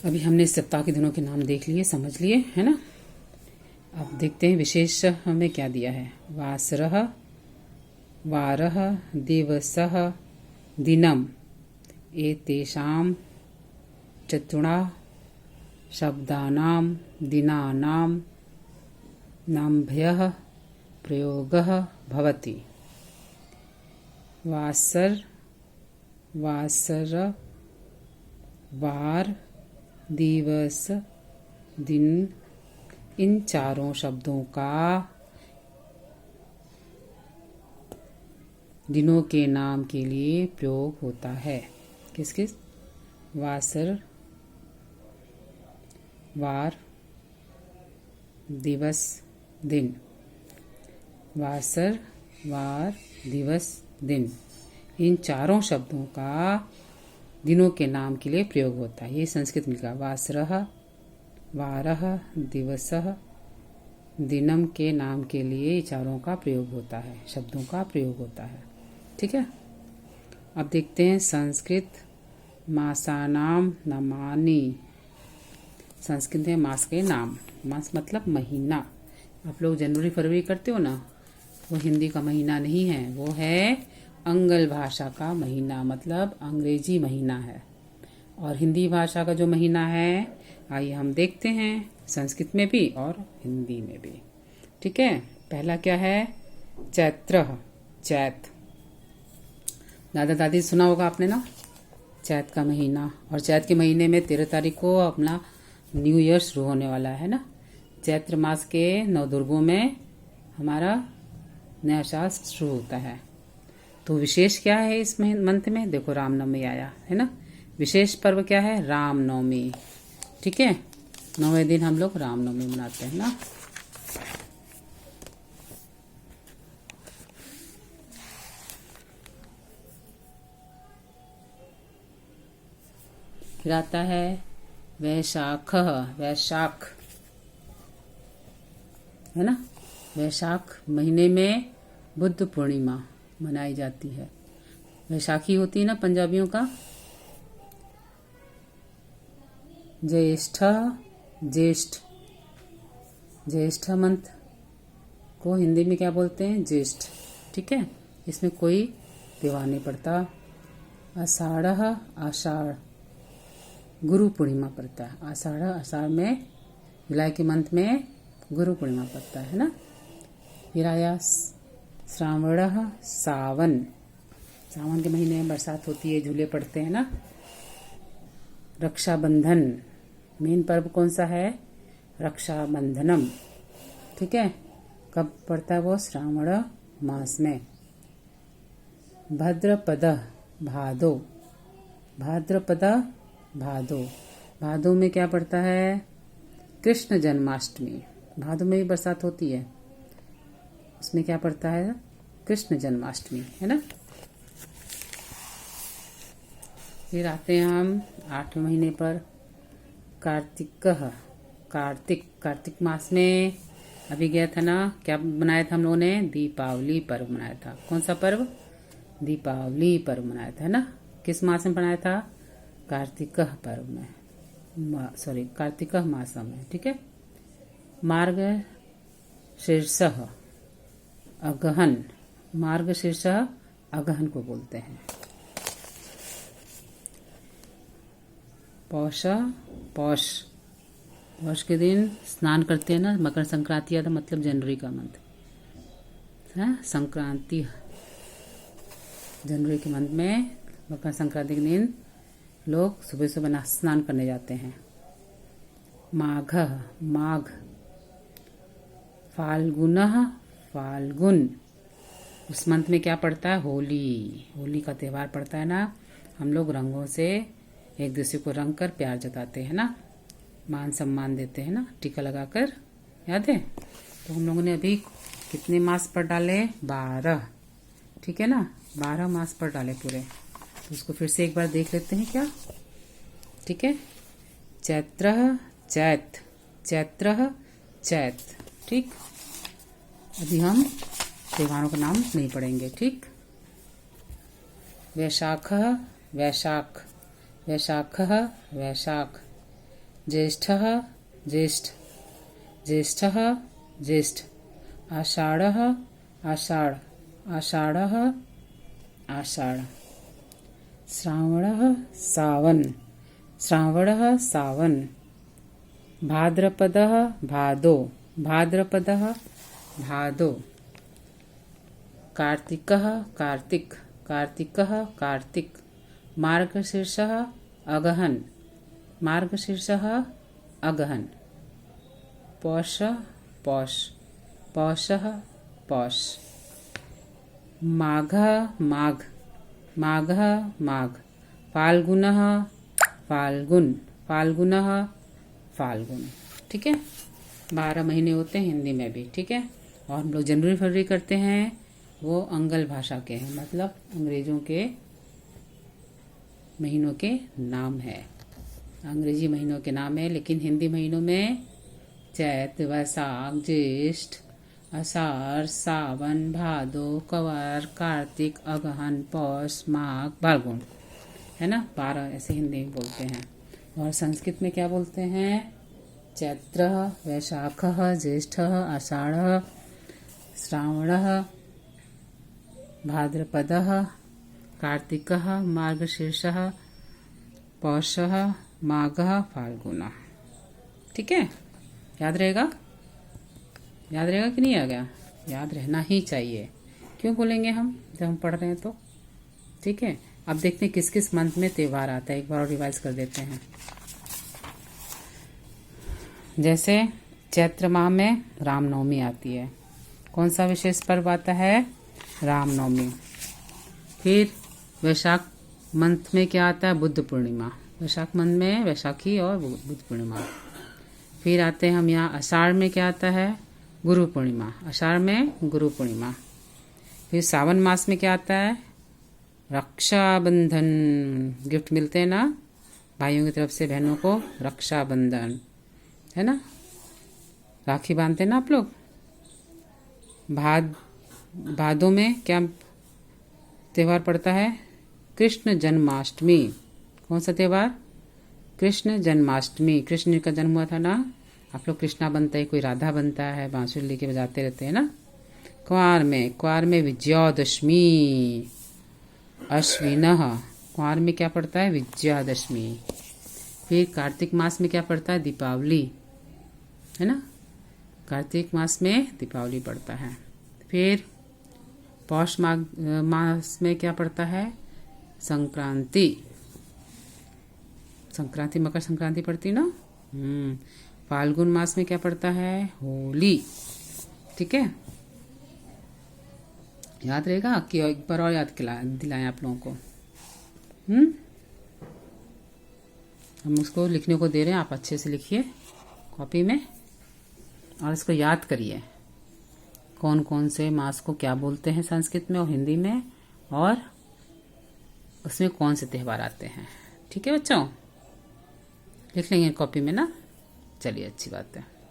अभी हमने इस सप्ताह के दिनों के नाम देख लिए, समझ लिए, है ना। अब देखते हैं विशेष हमें क्या दिया है। वासरः, वारः, दिवसः, दिनम, एतेषां चतुर्णा शब्दानां दिनानां नाम्भ्यः प्रयोगः भवति। वासर, वासर, वार, दिवस, दिन, इन चारों शब्दों का दिनों के नाम के लिए प्रयोग होता है। किस किस? वासर, वार, दिवस, दिन। वासर, वार, दिवस, दिन, इन चारों शब्दों का दिनों के नाम के लिए प्रयोग होता है। ये संस्कृत में लिखा। वासरः, वारः, दिवसः, दिनम के नाम के लिए चारों का प्रयोग होता है, शब्दों का प्रयोग होता है। ठीक है। अब देखते हैं संस्कृत मासानाम नामानि। संस्कृत में मास के नाम। मास मतलब महीना। आप लोग जनवरी फरवरी करते हो ना, वो हिंदी का महीना नहीं है, वो है अंग्ल भाषा का महीना, मतलब अंग्रेजी महीना है। और हिंदी भाषा का जो महीना है, आइए हम देखते हैं संस्कृत में भी और हिंदी में भी। ठीक है। पहला क्या है? चैत्र, चैत। दादा दादी सुना होगा आपने ना, चैत का महीना। और चैत के महीने में 13 तारीख को अपना न्यू ईयर शुरू होने वाला है ना। चैत्र मास के नवदुर्गों में हमारा नया साल शुरू होता है। तो विशेष क्या है इस मंथ में? देखो, रामनवमी आया है ना। विशेष पर्व क्या है? रामनवमी। ठीक है। 9वें दिन हम लोग रामनवमी मनाते हैं ना। फिर आता है वैशाख, वैशाख है ना। वैशाख महीने में बुद्ध पूर्णिमा मनाई जाती है। वैशाखी होती है ना पंजाबियों का। ज्येष्ठ, ज्येष्ठ, ज्येष्ठ मंथ को हिंदी में क्या बोलते हैं? ज्येष्ठ। ठीक है। इसमें कोई त्योहार नहीं पड़ता। आषाढ़, आषाढ़, गुरु पूर्णिमा पड़ता है। आषाढ़, आषाढ़ में जुलाई के मंथ में गुरु पूर्णिमा पड़ता है ना। फिर आया श्रावण, सावन। सावन के महीने में बरसात होती है, झूले पड़ते हैं ना। रक्षाबंधन, मेन पर्व कौन सा है? रक्षाबंधनम। ठीक है। कब पड़ता है वो? श्रावण मास में। भाद्रपद, भादो, भाद्रपद, भादो। भादो में क्या पड़ता है? कृष्ण जन्माष्टमी। भादो में भी बरसात होती है, उसमें क्या पड़ता है? कृष्ण जन्माष्टमी, है ना। फिर आते हैं हम 8वें महीने पर, कार्तिक। कार्तिक, कार्तिक मास में अभी गया था ना, क्या मनाया था हम लोगों ने? दीपावली पर्व मनाया था। कौन सा पर्व? दीपावली पर्व मनाया था, है ना। किस मास में मनाया था? कार्तिक पर्व में, सॉरी, कार्तिक मास में। ठीक है। मार्ग शीर्ष, अगहन। मार्ग शीर्ष अगहन को बोलते हैं। पौष, पौष, पौष के दिन स्नान करते हैं ना। मकर संक्रांति आता, मतलब जनवरी का मंथ है। संक्रांति जनवरी के मंथ में, मकर संक्रांति के दिन लोग सुबह सुबह स्नान करने जाते हैं। माघ, माघ। फाल्गुन, फाल्गुन। उस मंथ में क्या पड़ता है? होली। होली का त्यौहार पड़ता है ना। हम लोग रंगों से एक दूसरे को रंग कर प्यार जताते हैं ना, मान सम्मान देते हैं ना, टीका लगाकर। याद है? तो हम लोगों ने अभी कितने मास पर डाले? 12। ठीक है ना। 12 मास पर डाले पूरे। तो उसको फिर से एक बार देख लेते हैं क्या। ठीक है। चैत्र, चैत, चैत्र, चैत। ठीक। अभी हम त्योहारों का नाम नहीं पढ़ेंगे। ठीक। वैशाख, वैशाख, वैशाख, वैशाख। ज्येष्ठः ज्येष्ठ, ज्येष्ठः ज्येष्ठ, आषाढ़ः आषाढ़, आषाढ़ः आषाढ़, श्रावणः सावन, श्रावणः सावन, भाद्रपदः भादो, भाद्रपदः भादो, कार्तिकः कार्तिक, कार्तिकः कार्तिक, मार्गशीर्षः अगहन, मार्गशीर्षः अगहन, पौष पौष, पौषः पौष, माघः माघ, माघः माघ, फाल्गुनः फाल्गुन, फाल्गुनः फाल्गुन। ठीक है, 12 महीने होते हैं हिंदी में भी। ठीक है, और हम लोग जनवरी फरवरी करते हैं वो अंगल भाषा के हैं, मतलब अंग्रेजों के महीनों के नाम है, अंग्रेजी महीनों के नाम है। लेकिन हिंदी महीनों में चैत वैशाख ज्येष्ठ आषाढ़ सावन भादो कवार कार्तिक अगहन पौष माघ फाल्गुन, है ना, 12 ऐसे हिंदी में बोलते हैं। और संस्कृत में क्या बोलते हैं? चैत्रः वैशाखः ज्येष्ठः आषाढ़ः श्रावणः भाद्रपदः कार्तिकः मार्गशीर्षः पौषः माघः फाल्गुनः। ठीक है, याद रहेगा? याद रहेगा कि नहीं आ गया? याद रहना ही चाहिए। क्यों बोलेंगे हम जब हम पढ़ रहे हैं तो? ठीक है, अब देखते हैं किस किस मंथ में त्यौहार आता है, एक बार और रिवाइज कर देते हैं। जैसे चैत्र माह में रामनवमी आती है। कौन सा विशेष पर्व आता है? रामनवमी। फिर वैशाख मंथ में क्या आता है? बुद्ध पूर्णिमा। वैशाख मंथ में वैशाखी और बुद्ध पूर्णिमा। फिर आते हैं हम यहाँ आषाढ़ में क्या आता है? गुरु पूर्णिमा। आषाढ़ में गुरु पूर्णिमा। फिर सावन मास में क्या आता है? रक्षाबंधन। गिफ्ट मिलते हैं ना भाइयों की तरफ से बहनों को, रक्षाबंधन, है ना, राखी बांधते हैं ना आप लोग। भादों में क्या त्यौहार पड़ता है? कृष्ण जन्माष्टमी। कौन सा त्यौहार? कृष्ण जन्माष्टमी। कृष्ण का जन्म हुआ था ना। आप लोग कृष्णा बनता है, कोई राधा बनता है, बांसुरी लेके बजाते रहते हैं ना। क्वार में विजयादशमी। अश्विनः, क्वार में क्या पड़ता है? विजयादशमी। फिर कार्तिक मास में क्या पड़ता है? दीपावली, है ना, कार्तिक मास में दीपावली पड़ता है। फिर पौष मास में क्या पड़ता है? संक्रांति। संक्रांति मकर संक्रांति पड़ती ना। फाल्गुन मास में क्या पड़ता है? होली। ठीक है, याद रहेगा कि एक बार और याद दिलाएं आप लोगों को। हम उसको लिखने को दे रहे हैं, आप अच्छे से लिखिए कॉपी में और इसको याद करिए कौन कौन से मास को क्या बोलते हैं संस्कृत में और हिंदी में, और उसमें कौन से त्यौहार आते हैं। ठीक है बच्चों, लिख लेंगे कॉपी में ना। चलिए, अच्छी बात है।